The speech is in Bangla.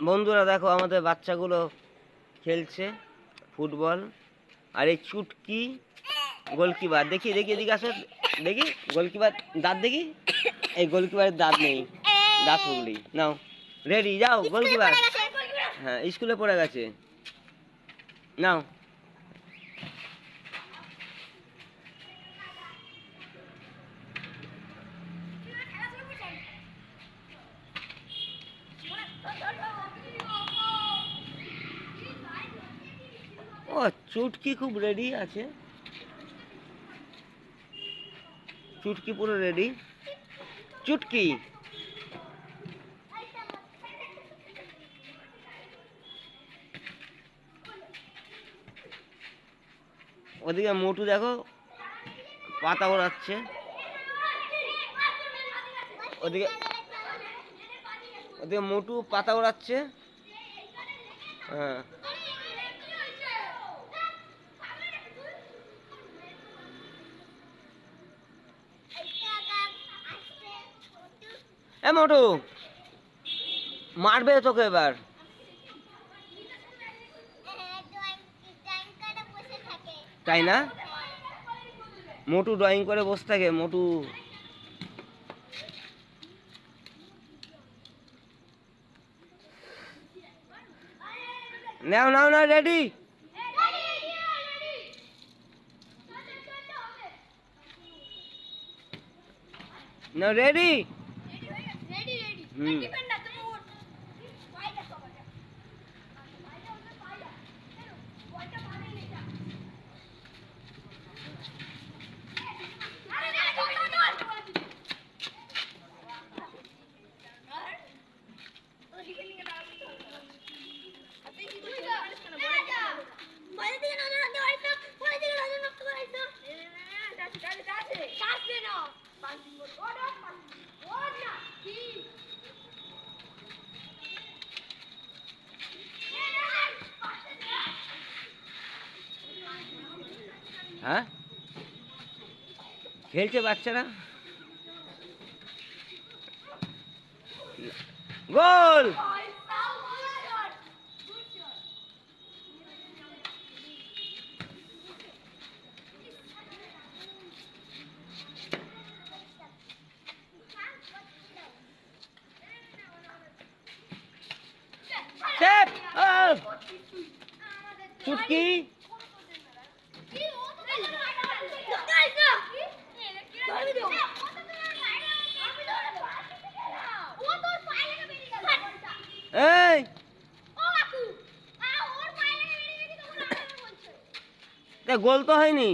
বন্ধুরা দেখো আমাদের বাচ্চাগুলো খেলছে ফুটবল। আর এই চুটকি গোলকিপার, দেখি দেখি এদিকে আসো, দেখি গোলকিপার দাঁত, দেখি এই গোলকিপারের দাঁত নেই, দাঁত ফুগলি। নাও রেডি, যাও গোলকিপার। হ্যাঁ স্কুলে পড়ে গেছে, নাও। ও চুটকি খুব রেডি আছে, চুটকি পুরো রেডি। চুটকি ওদিকে মোটু দেখো পাতা ওড়াচ্ছে, ওদিকে ওদিকে মোটু পাতা ওড়াচ্ছে। হ্যাঁ এ মোটু মারবে তোকে এবার। তাই না, মোটু ড্রয়িং করে বসে থাকে। মোটু নাও নাও না, রেডি না, রেডি। হুম হ্যাঁ খেলছে বাচ্চারা। গোল চুটকি এই গোল তো হয়নি।